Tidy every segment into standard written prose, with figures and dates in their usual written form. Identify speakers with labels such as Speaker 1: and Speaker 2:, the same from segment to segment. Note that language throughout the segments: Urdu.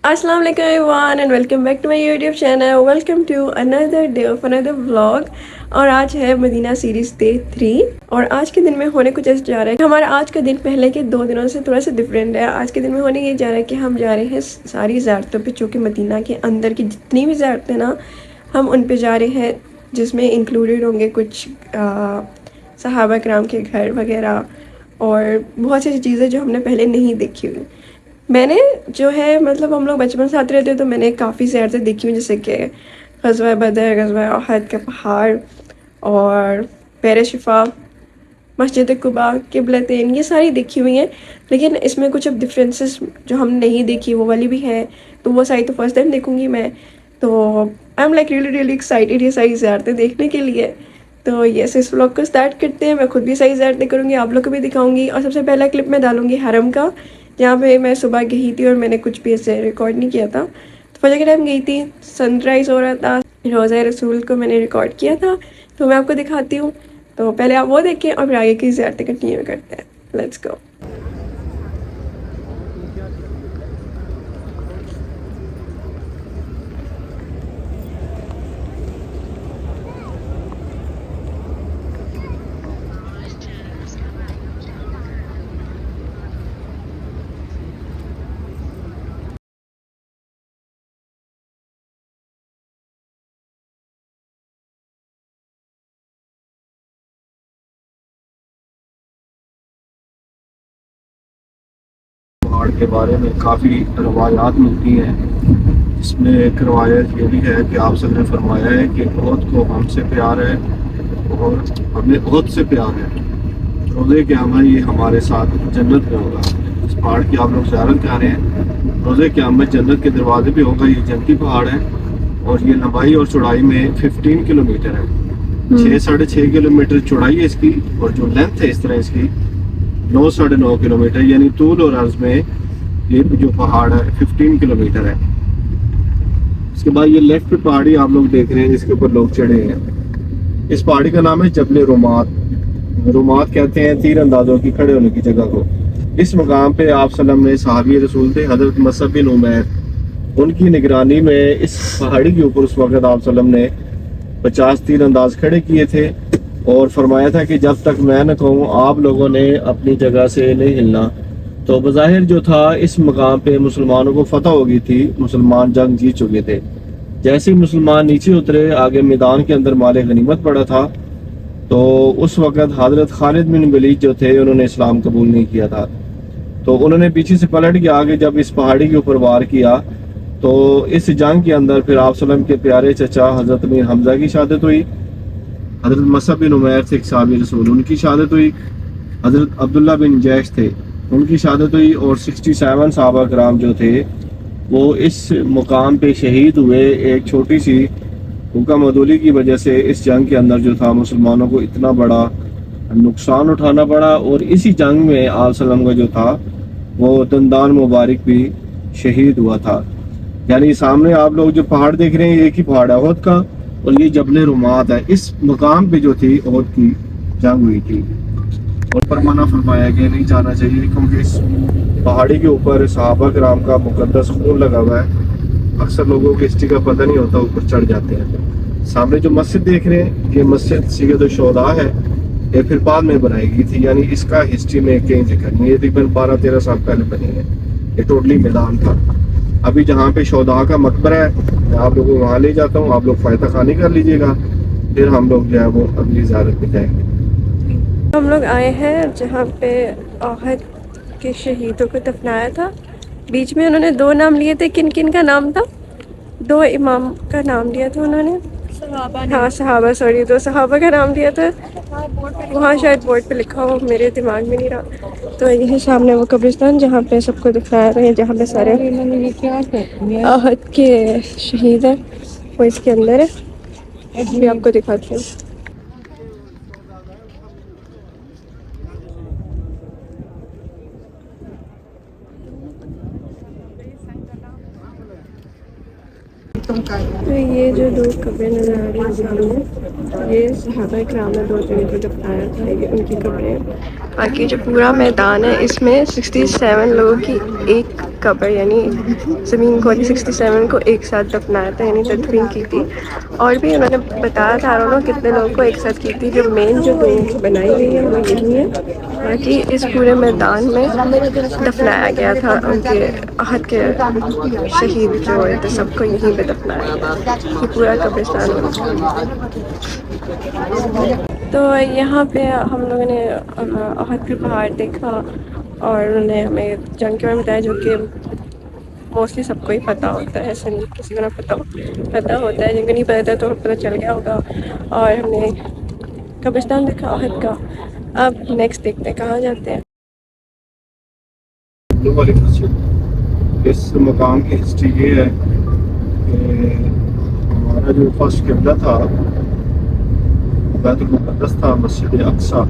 Speaker 1: Assalamu alaikum everyone and welcome back to my YouTube channel. Welcome to another day of another vlog. اور آج ہے مدینہ سیریز ڈے 3 اور آج کے دن میں ہونے کچھ ایسا جا رہا ہے. ہمارا آج کا دن پہلے کے 2 دنوں سے تھوڑا سا ڈفرینٹ ہے. آج کے دن میں ہونے یہ جا رہا ہے کہ ہم جا رہے ہیں ساری زیارتوں پہ، چونکہ مدینہ کے اندر کی جتنی بھی زیارتیں نا ہم ان پہ جا رہے ہیں، جس میں انکلوڈیڈ ہوں گے کچھ صحابہ کرام کے گھر وغیرہ اور بہت سی چیزیں جو ہم نے پہلے نہیں دیکھی ہوئی. میں نے جو ہے مطلب ہم لوگ بچپن سے آتے رہتے ہیں تو میں نے کافی زیارتیں دیکھی ہوئی، جیسے کہ غزوہ بدر، غزوہ احد کا پہاڑ اور پیر شفا، مسجد قباء، قبلتین، یہ ساری دیکھی ہوئی ہیں. لیکن اس میں کچھ اب ڈفرینسز جو ہم نہیں دیکھی وہ والی بھی ہیں، تو وہ ساری تو فرسٹ ٹائم دیکھوں گی میں. تو I am like really excited یہ ساری زیارتیں دیکھنے کے لیے. تو یس، اس ولاگ کو اسٹارٹ کرتے ہیں. میں خود بھی ساری زیارتیں کروں گی، آپ لوگ کو بھی دکھاؤں گی. اور سب سے پہلا کلپ میں ڈالوں گی حرم کا، جہاں پہ میں صبح گئی تھی اور میں نے کچھ بھی ایسے ریکارڈ نہیں کیا تھا. تو فجر کے ٹائم گئی تھی، سن رائز ہو رہا تھا، روضہ رسول کو میں نے ریکارڈ کیا تھا، تو میں آپ کو دکھاتی ہوں. تو پہلے آپ وہ دیکھیں اور پھر آگے کی زیارتیں کنٹینیو کرتے ہیں. Let's go.
Speaker 2: پہاڑ کے بارے میں کافی روایات ملتی ہیں. اس میں ایک روایت یہ بھی ہے کہ آپ سب نے فرمایا ہے کہ عہد کو ہم سے پیار ہے اور ہمیں عہد سے پیار ہے. روزے قیامت یہ ہمارے ساتھ جنت میں ہوگا. اس پہاڑ کی آپ لوگ زیارت کر رہے ہیں. روزے قیامت جنت کے دروازے پہ ہوگا. یہ جنتی پہاڑ ہے اور یہ لمبائی اور چوڑائی میں 15 کلومیٹر ہے. 6.5 کلومیٹر چوڑائی ہے اس کی، اور جو لینتھ ہے اس طرح اس کی 9.5 کلومیٹر، یعنی طول اور عرض میں یہ جو پہاڑ ہے 15 کلومیٹر ہے. اس کے بعد یہ لیفٹ پہ پہاڑی آپ لوگ دیکھ رہے ہیں جس کے اوپر لوگ چڑھے ہیں. اس پہاڑی کا نام ہے جبل رومات. رومات کہتے ہیں تیر اندازوں کی کھڑے ہونے کی جگہ کو. اس مقام پہ آپ صلی اللہ علیہ وسلم نے صحابی رسول تھے حضرت مصعب بن عمیر، ان کی نگرانی میں اس پہاڑی کے اوپر اس وقت آپ صلی اللہ علیہ وسلم نے 50 تیر انداز کھڑے کیے تھے اور فرمایا تھا کہ جب تک میں نہ کہوں آپ لوگوں نے اپنی جگہ سے نہیں ہلنا. تو بظاہر جو تھا اس مقام پہ مسلمانوں کو فتح ہو گئی تھی، مسلمان جنگ جیت چکے تھے. جیسے ہی مسلمان نیچے اترے، آگے میدان کے اندر مال غنیمت پڑا تھا، تو اس وقت حضرت خالد بن ولید جو تھے انہوں نے اسلام قبول نہیں کیا تھا. تو انہوں نے پیچھے سے پلٹ کے آگے جب اس پہاڑی کے اوپر وار کیا، تو اس جنگ کے اندر پھر آپ صلی اللہ علیہ وسلم کے پیارے چچا حضرت امیر حمزہ کی شہادت ہوئی. حضرت مصعب بن عمیر تھے ایک صحابی رسول، ان کی شہادت ہوئی. حضرت عبداللہ بن جیش تھے، ان کی شہادت ہوئی. اور 67 صحابہ کرام جو تھے وہ اس مقام پہ شہید ہوئے. ایک چھوٹی سی حکم عدولی کی وجہ سے اس جنگ کے اندر جو تھا مسلمانوں کو اتنا بڑا نقصان اٹھانا پڑا. اور اسی جنگ میں آپ صلی اللہ علیہ وسلم کا جو تھا وہ دندان مبارک بھی شہید ہوا تھا. یعنی سامنے آپ لوگ جو پہاڑ دیکھ رہے ہیں ایک ہی پہاڑ ہے عہد کا، اور یہ جبل رومات ہے. اس مقام پہ جو تھی عہد کی جنگ ہوئی تھی اور پر منع فرمایا کہ نہیں جانا چاہیے، کیونکہ اس پہاڑی کے اوپر صحابہ کرام کا مقدس خون لگا ہوا ہے. اکثر لوگوں کو ہسٹری کا پتہ نہیں ہوتا، اوپر چڑھ جاتے ہیں. سامنے جو مسجد دیکھ رہے ہیں یہ مسجد سید الشہداء ہے. یہ پھر بعد میں بنائی گئی تھی، یعنی اس کا ہسٹری میں کہیں ذکر نہیں. یہ تقریباً 12-13 سال پہلے بنی ہے. یہ ٹوٹلی میدان تھا. ابھی جہاں پہ شہداء کا مقبرہ ہے میں آپ لوگوں کو وہاں لے جاتا ہوں. آپ لوگ فائدہ خانی کر لیجیے گا، پھر ہم لوگ جو ہے وہ اگلی زیارت پہ جائیں گے.
Speaker 1: ہم لوگ آئے ہیں جہاں پہ احد کے شہیدوں کو دفنایا تھا. بیچ میں انہوں نے 2 نام لیے تھے. کن کن کا نام تھا؟ 2 امام کا نام لیا تھا انہوں نے. ہاں صحابہ، سوری 2 صحابہ کا نام لیا تھا. وہاں شاید بورڈ پہ لکھا ہو، میرے دماغ میں نہیں رہا. تو یہی سامنے وہ قبرستان جہاں پہ سب کو دکھایا رہے ہیں، جہاں پہ سارے احد کے شہید ہیں، وہ اس کے اندر ہے. بھی آپ کو دکھاتی ہوں. تو یہ جو 2 قبریں نظر آ رہی ہیں سامنے، یہ صحابہ کرام نے 2 جن کو دفنایا تھا، یہ ان کی قبریں. باقی جو پورا میدان ہے اس میں 67 لوگوں کی ایک قبر یعنی زمین کو 67 کو ایک ساتھ دفنایا تھا، یعنی تدفین کی تھی. اور بھی انہوں نے بتایا تھا انہوں نے کتنے لوگوں کو ایک ساتھ کی تھی. جو مین جو بنائی گئی ہے وہ یہی ہے، باقی اس پورے میدان میں دفنایا گیا تھا ان کے عہد کے شہید جو ہوئے تھے، سب کو یہیں پہ دفنایا گیا. یہ پورا قبرستان ہوتا. تو یہاں پہ ہم لوگوں نے عہد کا پہاڑ دیکھا اور انہوں نے ہمیں جنگ کے بارے میں بتایا، جو کہ موسٹلی سب کو ہی پتہ ہوتا ہے، ایسا نہیں کسی کو نہ پتہ ہوتا ہے. جن کو نہیں پتہ تھا تو پتہ چل گیا ہوگا. اور ہم نے قبرستان دیکھا عہد کا. اب نیکسٹ دیکھتے ہیں کہاں جاتے ہیں.
Speaker 2: والی مسجد، اس مقام کی ہسٹری یہ ہے کہ ہمارا جو فرسٹ قبلہ تھا بیت المقدس تھا، مسجد اقصی.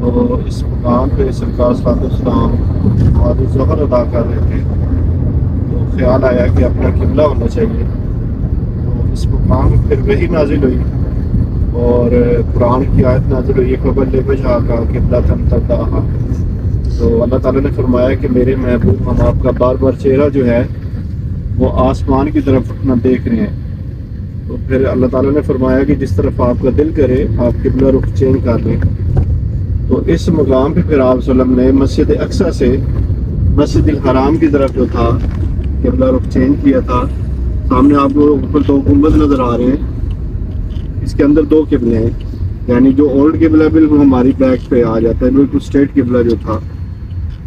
Speaker 2: تو اس مقام پہ سرکار صلی اللہ علیہ وسلم نماز ظہر ادا کر رہے تھے، تو خیال آیا کہ اپنا قبلہ ہونا چاہیے. تو اس مقام پھر وہی نازل ہوئی اور قرآن کی آیت نازل ہوئی قبل وجہ کا قبلہ ترضاها. تو اللہ تعالیٰ نے فرمایا کہ میرے محبوب ہم آپ کا بار بار چہرہ جو ہے وہ آسمان کی طرف اپنا دیکھ رہے ہیں. تو پھر اللہ تعالیٰ نے فرمایا کہ جس طرف آپ کا دل کرے آپ قبلہ رخ چینج کر لیں. تو اس مقام پہ پھر آپ صلی اللہ علیہ وسلم نے مسجد اقصی سے مسجد الحرام کی طرف جو تھا قبلہ رخ چینج کیا تھا. سامنے آپ کو اوپر 2 گنبد نظر آ رہے ہیں، اس کے اندر 2 قبلے ہیں. یعنی جو اولڈ قبلہ بالکل ہماری بیک پہ آ جاتا ہے، بالکل اسٹریٹ قبلہ جو تھا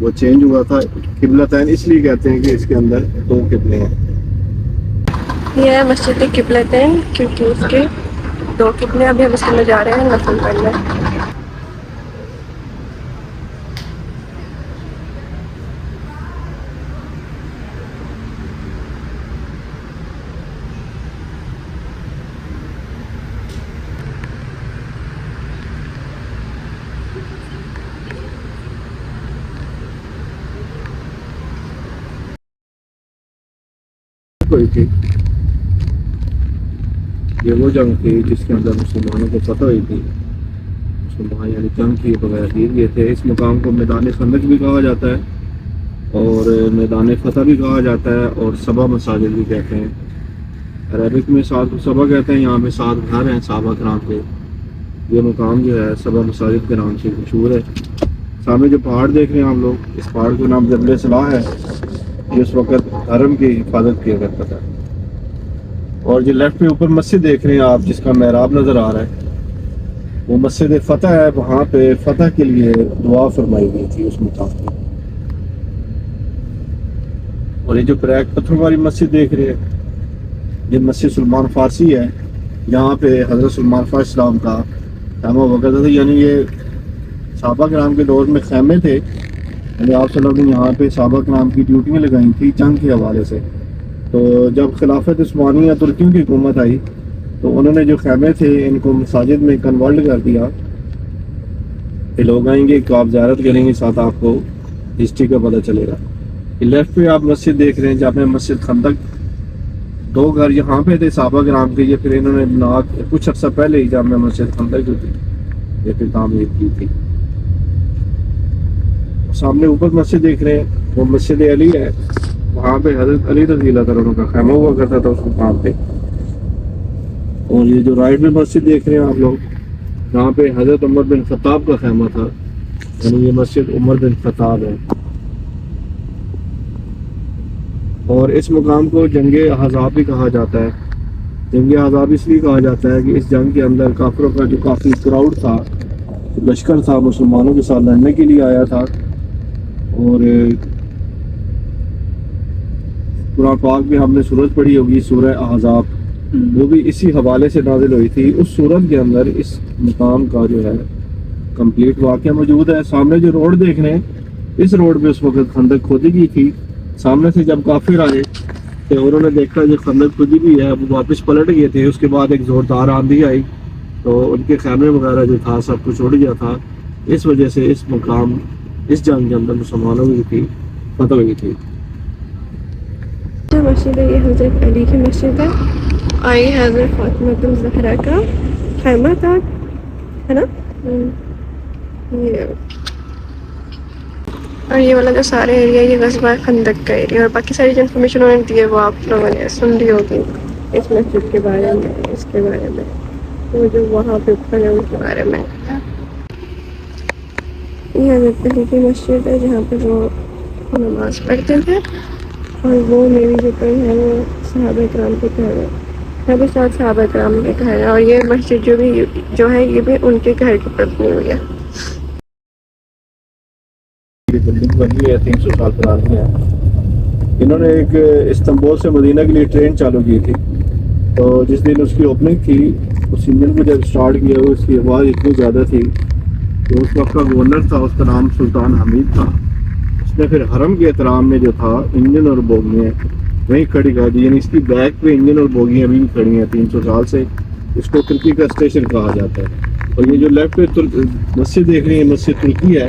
Speaker 2: وہ چینج ہوا تھا. قبلتین اس لیے کہتے ہیں کہ اس کے اندر 2 قبلے ہیں.
Speaker 1: یہ ہے مسجد قبلتین کیونکہ اس کے 2 قبلے. ابھی ہم اس کے اندر جا رہے ہیں نفل پڑھنے.
Speaker 2: ہوئی تھی یہ وہ جنگ تھی جس کے اندر مسلمانوں کو فتح ہوئی تھی. مسلمان یعنی جنگ کے بغیر جیت گئے تھے. اس مقام کو میدان خندق بھی کہا جاتا ہے اور میدان فتح بھی کہا جاتا ہے اور سبا مساجد بھی کہتے ہیں. عربک میں سبا کہتے ہیں. یہاں پہ 7 گھر ہیں صحابہ کرام کے. یہ مقام جو ہے سبا مساجد کے نام سے مشہور ہے. سامنے جو پہاڑ دیکھ رہے ہیں آپ لوگ، اس پہاڑ کا نام جبل صلاح ہے. یہ اس وقت حرم کی حفاظت کیا کرتا تھا. اور جو لیفٹ پہ اوپر مسجد دیکھ رہے ہیں آپ جس کا محراب نظر آ رہا ہے وہ مسجد فتح ہے. وہاں پہ فتح کے لیے دعا فرمائی گئی تھی اس مقام پہ. اور یہ جو بریک پتھروں والی مسجد دیکھ رہے ہیں یہ مسجد سلمان فارسی ہے. یہاں پہ حضرت سلمان فارسی اسلام کا خیمہ ہوا کرتا تھا. یعنی یہ صحابہ کرام کے دور میں خیمے تھے. یعنی آپ صلی اللہ علیہ وسلم نے یہاں پہ صحابہ کرام کی ڈیوٹیاں لگائی تھی جنگ کے حوالے سے. تو جب خلافت عثمانیہ ترکیوں کی حکومت آئی تو انہوں نے جو خیمے تھے ان کو مساجد میں کنورٹ کر دیا. یہ لوگ آئیں گے کہ آپ زیارت کریں گے، ساتھ آپ کو ہسٹری کا پتہ چلے گا. لیفٹ پہ آپ مسجد دیکھ رہے ہیں جہاں پہ مسجد خندق. 2 گھر یہاں پہ تھے صحابہ کرام کے. یہ پھر انہوں نے بنا کچھ عرصہ پہلے ہی جامع مسجد خندق جو تھی یہ پھر تعمیر کی تھی. سامنے اوپر مسجد دیکھ رہے ہیں وہ مسجد علی ہے. وہاں پہ حضرت علی رضی اللہ عنہ کا خیمہ ہوا کرتا تھا اس مقام پہ. اور یہ جو رائٹ میں مسجد دیکھ رہے ہیں آپ لوگ جہاں پہ حضرت عمر بن خطاب کا خیمہ تھا، یعنی یہ مسجد عمر بن خطاب ہے. اور اس مقام کو جنگ احزاب بھی کہا جاتا ہے. جنگ احزاب اس لیے کہا جاتا ہے کہ اس جنگ کے اندر کافروں کا جو کافی کراؤڈ تھا، لشکر تھا، مسلمانوں کے ساتھ لڑنے کے لیے آیا تھا. اور قرآن پاک میں ہم نے سورت پڑھی ہوگی سورہ احزاب، وہ بھی اسی حوالے سے نازل ہوئی تھی. اس سورت کے اندر اس مقام کا جو ہے کمپلیٹ واقعہ موجود ہے. سامنے جو روڈ دیکھ رہے ہیں اس روڈ پہ اس وقت خندق کھودی گئی تھی. سامنے سے جب کافر آئے تو انہوں نے دیکھا جو خندق کھودی گئی ہے وہ واپس پلٹ گئے تھے. اس کے بعد ایک زوردار آندھی آئی تو ان کے خیمے وغیرہ جو تھا سب کچھ اڑ گیا تھا. اس وجہ سے اس مقام اس جنگ کے اندر مسلمانوں کی تھی فتح ہوئی تھی.
Speaker 1: جو مسجد ہے یہ حضرت علی کی مسجد ہے اور یہ حضرت فاطمہ الزہرا کا خیمہ تھا، ہے نا. یہ اور یہ والا جو سارے ایریا یہ غزوہ خندق کا ایریا، اور باقی ساری جو انفارمیشن انہوں نے دی ہے وہ آپ لوگوں نے سن لی ہوگی اس مسجد کے بارے میں، اس کے بارے میں، وہ جو وہاں پہ اوپر ہے اس کے بارے میں۔ یہ حضرت علی کی مسجد ہے جہاں پہ وہ نماز پڑھتے تھے، اور وہ میری جو پہ ہے وہ صحابہ کرام کے گھر ہے، سب ساتھ صحابہ کرام کے گھر ہے، اور یہ مسجد جو ہے یہ بھی ان کے گھر کی طرف بنی ہوئی ہے۔
Speaker 2: یہ بلڈنگ بنی ہے 300 سال پرانی ہے۔ انہوں نے ایک استنبول سے مدینہ کے لیے ٹرین چالو کی تھی، تو جس دن اس کی اوپننگ تھی اس انجن کو جب اسٹارٹ کیا اس کی آواز اتنی زیادہ تھی تو اس وقت کا گورنر تھا، اس کا نام سلطان حمید تھا، اس نے پھر حرم کے احترام میں جو تھا انجن اور بوگیاں وہیں کھڑی کر دی، یعنی اس کی بیک پہ انجن اور بوگیاں ابھی بھی کھڑی ہیں 300 سال سے۔ اس کو ترکی کا اسٹیشن کہا جاتا ہے۔ اور یہ جو لیفٹ پہ مسجد دیکھ رہی ہے مسجد ترکی ہے،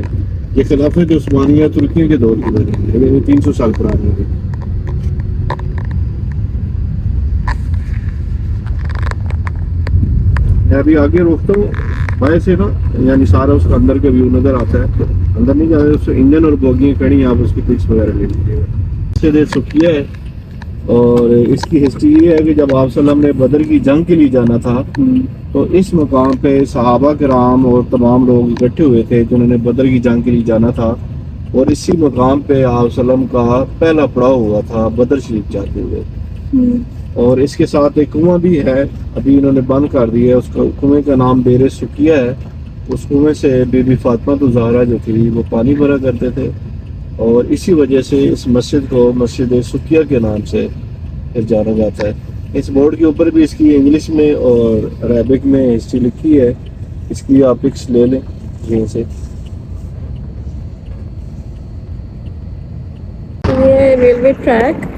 Speaker 2: یہ خلافت عثمانیہ ترکی کے دور کی بنی ہے، یعنی 300 سال پرانی ہے۔ میں ابھی آگے روکتا ہوں بھائی سے نا، یعنی سارا اس کا اندر کا ویو نظر آتا ہے، اندر نہیں جانا، اس سے انجن اور بوگیاں کھڑی ہیں، آپ اس کی پکس وغیرہ لے لیجیے گا۔ اس سے دیر سکھیا ہے، اور اس کی ہسٹری یہ ہے کہ جب آپ صلی اللہ علیہ وسلم نے بدر کی جنگ کے لیے جانا تھا تو اس مقام پہ صحابہ کرام اور تمام لوگ اکٹھے ہوئے تھے جنہوں نے بدر کی جنگ کے لیے جانا تھا، اور اسی مقام پہ آپ صلی اللہ علیہ وسلم کا پہلا پڑاؤ ہوا تھا بدر شریف جاتے ہوئے۔ اور اس کے ساتھ ایک کنواں بھی ہے، ابھی انہوں نے بند کر دیا ہے، اس کا کنویں کا نام بیر سکیہ ہے۔ اس کنویں سے بی بی فاطمہ تو زہرا جو تھی وہ پانی بھرا کرتے تھے، اور اسی وجہ سے اس مسجد کو مسجد سکیہ کے نام سے جانا جاتا ہے۔ اس بورڈ کے اوپر بھی اس کی انگلش میں اور عربک میں ہسٹری لکھی ہے، اس کی آپ پکس لے لیں یہیں سے۔
Speaker 1: یہ ریلوے ٹریک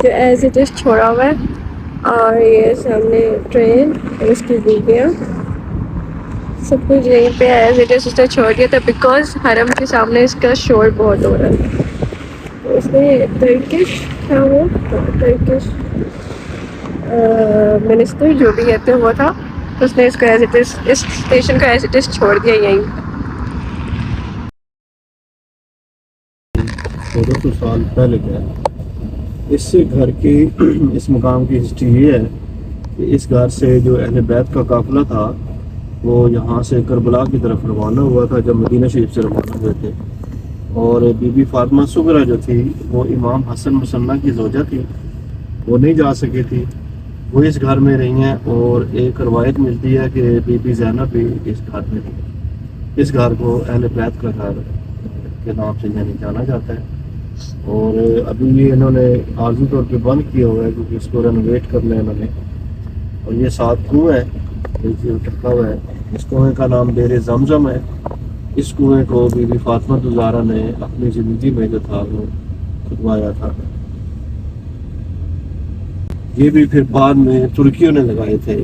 Speaker 1: جو ایز اٹ از چھوڑا ہوا ہے، اور یہ سامنے ٹرین اور اس کی بوگیاں سب کچھ یہیں پہ ایز اٹ از اس نے چھوڑ دیا تھا، بیکاز حرم کے سامنے اس کا شور بہت ہو رہا ہے۔ اس نے ٹرکش تھا، وہ ٹرکش منسٹر جو بھی کہتے ہیں وہ تھا، تو اس نے اس کو ایز اٹ از اس اسٹیشن کو ایز اٹ از چھوڑ دیا یہیں۔
Speaker 2: 1400 سال پہلے کا ہے۔ اس گھر کی اس مقام کی ہسٹری یہ ہے کہ اس گھر سے جو اہل بیت کا قافلہ تھا وہ یہاں سے کربلا کی طرف روانہ ہوا تھا جب مدینہ شریف سے روانہ ہوئے تھے، اور بی بی فاطمہ صغرا جو تھی وہ امام حسن مصنع کی زوجہ تھی، وہ نہیں جا سکی تھی، وہ اس گھر میں رہی ہیں، اور ایک روایت ملتی ہے کہ بی بی زینب بھی اس گھر میں رہی۔ اس گھر کو اہل بیت کا گھر کے نام سے یعنی جانا جاتا ہے، اور ابھی یہ انہوں نے عارضی طور پہ بند کیا ہوا ہے کیونکہ اس کو رینوویٹ کرنا ہے انہوں نے۔ اور یہ 7 کنویں ہے رکھا ہوا ہے، اس کنویں کا نام بیر زمزم ہے۔ اس کنویں کو بی بی فاطمہ زہرا نے اپنی زندگی میں جو تھا وہ کھدوایا تھا۔ یہ بھی پھر بعد میں ترکیوں نے لگائے تھے۔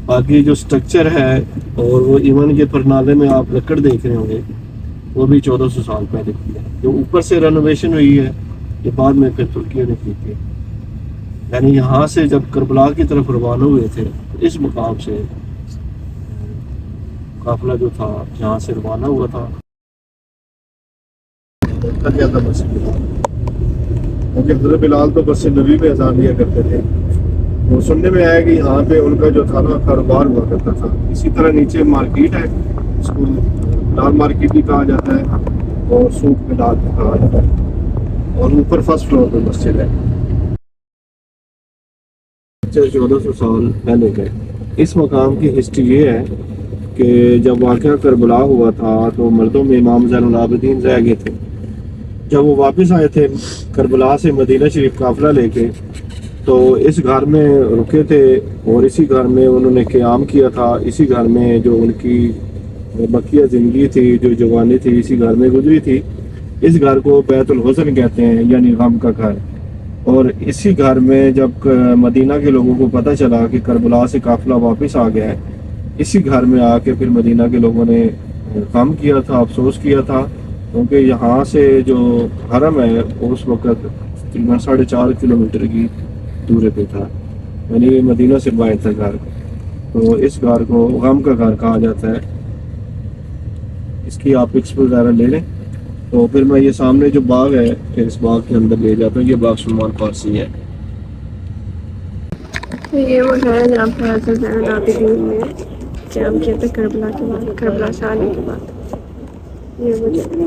Speaker 2: باقی جو سٹرکچر ہے اور وہ ایون کے پرنالے میں آپ لکڑ دیکھ رہے ہوں گے وہ بھی 1400 سال پہلے کی ہے، جو اوپر سے رینوویشن ہوئی ہے یہ بعد میں پھر ترکیوں نے کی تھی۔ یعنی یہاں سے جب کربلا کی طرف روانہ ہوئے تھے اس مقام سے قافلہ جو تھا جہاں سے روانہ ہوا تھا کیونکہ حضرت بلال تو مسجد نبی میں اذان دیا کرتے تھے، وہ سننے میں آیا کہ یہاں پہ ان کا جو تھا نا کاروبار ہوا کرتا تھا۔ اسی طرح نیچے مارکیٹ ہے، اس کو لال مارکیٹ بھی کہا جاتا ہے اور سوق بلال بھی کہا جاتا ہے، اور اوپر فرسٹ فلور پہ مسجد ہے۔ 1400 سال پہلے کے اس مقام کی ہسٹری یہ ہے کہ جب واقعہ کربلا ہوا تھا تو مردوں میں امام زین العابدین رہ گئے تھے۔ جب وہ واپس آئے تھے کربلا سے مدینہ شریف قافلہ لے کے تو اس گھر میں رکے تھے، اور اسی گھر میں انہوں نے قیام کیا تھا، اسی گھر میں جو ان کی بقیہ زندگی تھی، جو جوانی تھی، اسی گھر میں گزری تھی۔ اس گھر کو بیت الحزن کہتے ہیں، یعنی غم کا گھر۔ اور اسی گھر میں جب مدینہ کے لوگوں کو پتہ چلا کہ کربلا سے قافلہ واپس آ گیا ہے، اسی گھر میں آ کے پھر مدینہ کے لوگوں نے غم کیا تھا، افسوس کیا تھا، کیونکہ یہاں سے جو حرم ہے اس وقت تقریباً 4.5 کلومیٹر کی دورے پہ تھا، یعنی مدینہ سے باہر تھا گھر۔ تو اس گھر کو غم کا گھر کہا جاتا ہے۔ اس کی آپ پکس وغیرہ لے لیں۔ تو پھر میں یہ سامنے جو باغ ہے پھر اس باغ کے اندر لے جاتا ہوں. یہ باغ سلمان فارسی ہے.
Speaker 1: تو یہ وہ ہے جہاں پہ حضرت زین العابدین نے قیام کیا تھا کربلا کے بعد، کربلا سے آنے کے بعد. یہ وہ جگہ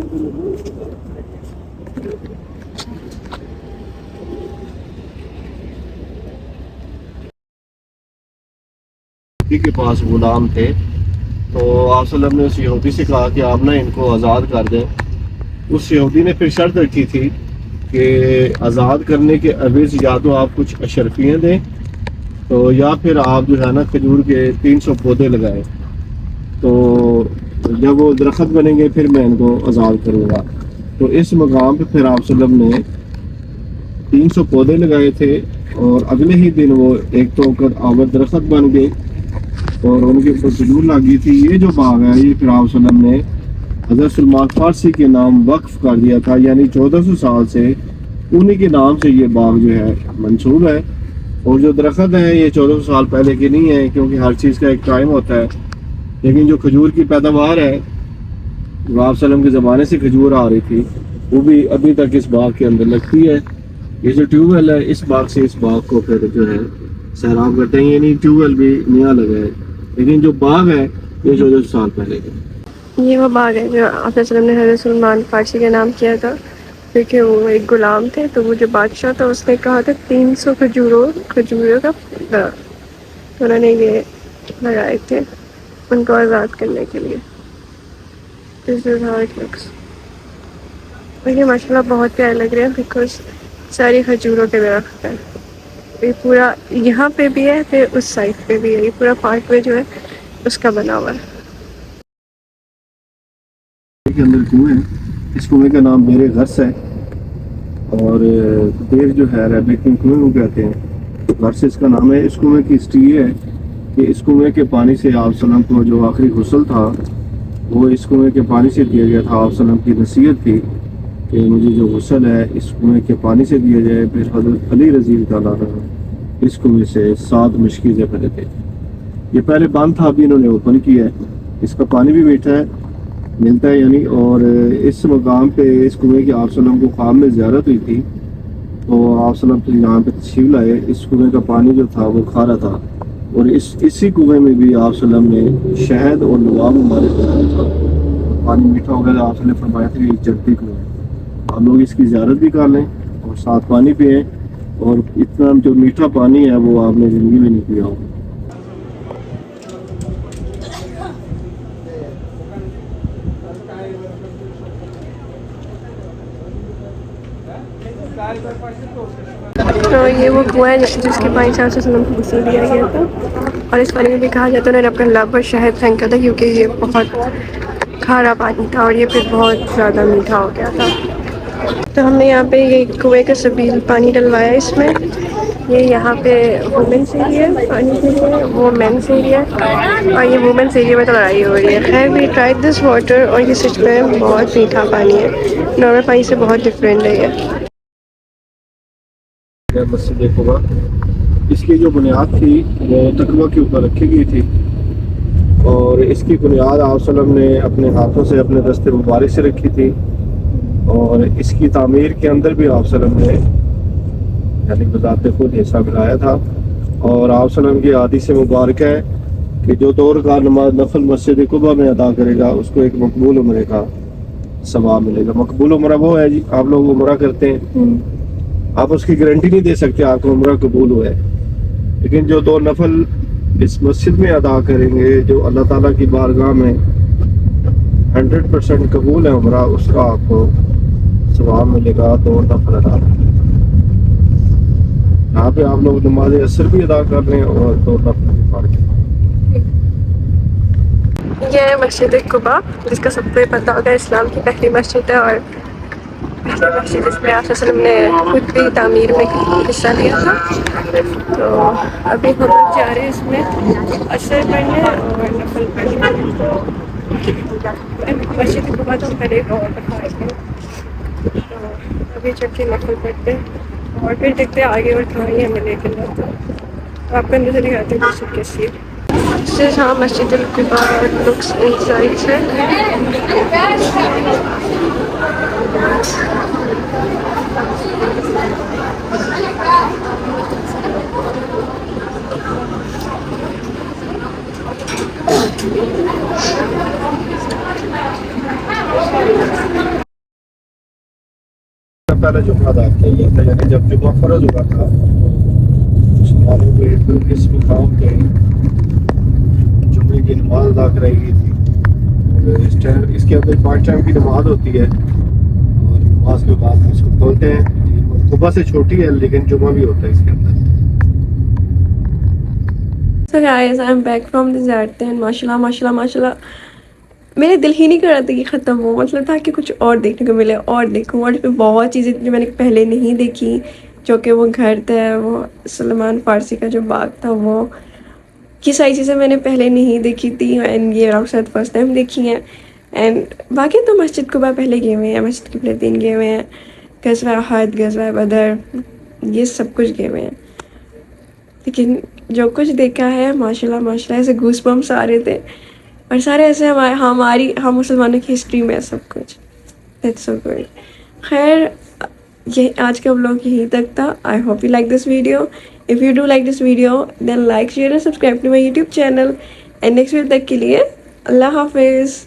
Speaker 2: کے پاس غلام تھے تو آپ صلی اللہ علیہ وسلم نے اس یہودی سے کہا کہ آپ نا ان کو آزاد کر دیں. اس یہودی نے پھر شرط رکھی تھی کہ آزاد کرنے کے عوض یا تو آپ کچھ اشرفیاں دیں تو یا پھر آپ جو ہے نا کھجور کے 300 پودے لگائیں. تو جب وہ درخت بنیں گے پھر میں ان کو آزاد کروں گا. تو اس مقام پہ پھر آپ صلی اللہ علیہ وسلم نے 300 پودے لگائے تھے اور اگلے ہی دن وہ ایک تو آور درخت بن گئے اور ان کے اوپر کھجور لگی تھی. یہ جو باغ ہے یہ پھر آپ صلی اللہ علیہ وسلم نے حضرت سلمان فارسی کے نام وقف کر دیا تھا. یعنی 1400 سال سے انہی کے نام سے یہ باغ جو ہے منسوب ہے. اور جو درخت ہیں یہ 1400 سال پہلے کے نہیں ہیں کیونکہ ہر چیز کا ایک ٹائم ہوتا ہے. لیکن جو کھجور کی پیداوار ہے جو آپ صلی اللہ علیہ وسلم کے زمانے سے کھجور آ رہی تھی وہ بھی ابھی تک اس باغ کے اندر لگتی ہے. یہ جو ٹیوب ویل ہے اس باغ سے اس باغ کو پھر جو ہے سیراب کرتے ہیں. یعنی ٹیوب ویل بھی نیا لگا ہے لیکن جو باغ ہے یہ 1400 سال پہلے کا.
Speaker 1: یہ وہ باغ ہے جو آپ وسلم نے حضرت سلمان فارسی کا نام کیا تھا کیونکہ وہ ایک غلام تھے. تو وہ جو بادشاہ تھا اس نے کہا تھا 300 کھجوروں کا درخت انہوں نے یہ لگائے تھے ان کو آزاد کرنے کے لیے. اور یہ ماشاء اللہ بہت پیارے لگ رہے ہیں بیکاز ساری کھجوروں کے درخت ہیں. یہ پورا یہاں پہ بھی ہے پھر اس سائڈ پہ بھی ہے. یہ پورا پارک وے جو ہے اس کا بنا ہوا ہے.
Speaker 2: کے اندر کنویں ہے. اس کنویں کا نام بیر غرس ہے اور بیر جو ہے عربک میں کنویں کو کہتے ہیں. غرس اس کا نام ہے. اس کنویں کی ہسٹری یہ ہے کہ اس کنویں کے پانی سے آپ صلی اللہ علیہ وسلم کو جو آخری غسل تھا وہ اس کنویں کے پانی سے دیا گیا تھا. آپ صلی اللہ علیہ وسلم کی نصیحت تھی کہ مجھے جو غسل ہے اس کنویں کے پانی سے دیا جائے. پھر حضرت علی رضی اللہ تعالیٰ عنہ اس کنویں سے 7 مشکیزیں بھرے تھے. یہ پہلے بند تھا ابھی انہوں نے اوپن کیا ہے. اس کا پانی بھی میٹھا ہے ملتا ہے یعنی. اور اس مقام پہ اس کنویں کی آپ صلی اللہ علیہ وسلم کو خواب میں زیارت ہوئی تھی تو آپ صلی اللہ علیہ وسلم یہاں پہ تشریف لائے. اس کنویں کا پانی جو تھا وہ کھارا تھا اور اسی کنویں میں بھی آپ صلی اللہ علیہ وسلم نے شہد اور لعاب مبارک بنایا تھا. پانی میٹھا ہو گیا. آپ صلی اللہ علیہ وسلم نے فرمایا تھا کہ یہ جنتی کنویں ہے. آپ لوگ اس کی زیارت بھی کر لیں اور ساتھ پانی پئیں اور اتنا جو میٹھا پانی ہے وہ آپ نے زندگی میں نہیں پیا ہوگا.
Speaker 1: تو یہ وہ کنواں ہے جس کے پانی سے آپ وسلم کو غسل دیا گیا تھا. اور اس پانی میں بھی کہا جاتا ہے انہوں نے اپنا لب اور شہد پھینکا تھا کیونکہ یہ بہت کھارا پانی تھا اور یہ پھر بہت زیادہ میٹھا ہو گیا تھا. تو ہم نے یہاں پہ یہ کنویں کا سبیل پانی ڈلوایا اس میں. یہ یہاں پہ وومنس ایریا ہے پانی کے لیے, وہ مینس ایریا ہے اور یہ وومنس ایریا میں تو لڑائی ہو رہی ہے. خیر وی ٹرائیڈ دس واٹر اور یہ سچ میں بہت میٹھا پانی ہے. نارمل پانی سے بہت ڈفرینٹ ہے یہ.
Speaker 2: مسجد قباء اس کی جو بنیاد تھی وہ تقویٰ کے اوپر رکھی گئی تھی اور اس کی بنیاد آپ صلی اللہ علیہ وسلم نے اپنے ہاتھوں سے اپنے دست مبارک سے رکھی تھی. اور اس کی تعمیر کے اندر بھی آپ صلی اللہ علیہ وسلم نے یعنی بذات خود حصہ ملایا تھا. اور آپ صلی اللہ علیہ وسلم کی حدیث مبارک ہے کہ جو 2 رکعت نماز نفل مسجد قباء میں ادا کرے گا اس کو ایک مقبول عمرے کا ثواب ملے گا. مقبول عمرہ وہ ہے جی آپ لوگ عمرہ کرتے ہیں, آپ اس کی گارنٹی نہیں دے سکتے آپ کو عمرہ قبول ہوا ہے, لیکن جو 2 نفل اس مسجد میں ادا کریں گے جو اللہ تعالیٰ کی بارگاہ میں 100% قبول ہے عمرہ, اس کا آپ کو ثواب ملے گا 2 نفل ادا. یہاں پہ آپ لوگ نماز عصر بھی ادا کر لیں اور 2 نفل بھی پڑھ کے.
Speaker 1: یہ ہے مسجد قباء جس کا سب کو پتہ ہوگا اسلام کی پہلی مسجد ہے اور پہلی مسجد جس میں آپ صلی اللہ علیہ وسلم نے خود بھی تعمیر میں حصہ لیا تھا. تو ابھی ہم لوگ جا رہے ہیں اس میں عصر پڑھنے اور نفل پڑھنے. مسجد قباء تو پہلے اور بتائیں گے تو ابھی چل کے نفل پڑھتے ہیں اور پھر دیکھتے ہیں آگے اور کہاں ہی ہمیں لے کے جاتے ہیں. تو آپ کو اندر سے دکھاتے ہیں مسجد کیسی ہے. This is how Masjid al-Quba looks inside.
Speaker 2: پہلا جمعہ ادا کیا تھا، یعنی جب جمعہ فرض ہوا تھا مسلمانوں کو اس مقام پہ جمعے کی نماز ادا کرائی گئی تھی. اور اس کے اندر 5 ٹائم کی نماز ہوتی ہے اور نماز کے بعد اس کو کھولتے ہیں. صبح سے چھوٹی ہے لیکن جمعہ بھی ہوتا ہے اس کے اندر.
Speaker 1: So guys, I'm back from the زیارت and ماشاءاللہ میرے دل ہی نہیں کر رہا تھا کہ ختم ہو. مطلب تھا کہ کچھ اور دیکھنے کو ملے اور دیکھوں. اور اس میں بہت چیزیں جو میں نے پہلے نہیں دیکھی، جو کہ وہ گھر تھا، وہ سلمان فارسی کا جو باغ تھا، وہ یہ ساری چیزیں میں نے پہلے نہیں دیکھی تھی اینڈ یہ راکسات فرسٹ ٹائم دیکھی ہیں. اینڈ باقی تو مسجد قباء پہلے گئے ہوئے ہیں، مسجد قبلتین گئے ہوئے ہیں، غزوہ احد، غزوہ بدر، یہ سب کچھ گئے ہوئے ہیں. لیکن جو کچھ دیکھا ہے ماشاءاللہ ایسے گوس بمس آ رہے تھے اور سارے ایسے ہم مسلمانوں کی ہسٹری میں سب کچھ. That's so good. خیر یہ آج کا ولاگ یہیں تک تھا. I hope you like this video. If you do like this video then like, share and subscribe to my YouTube channel. And next video تک کے لیے اللہ حافظ.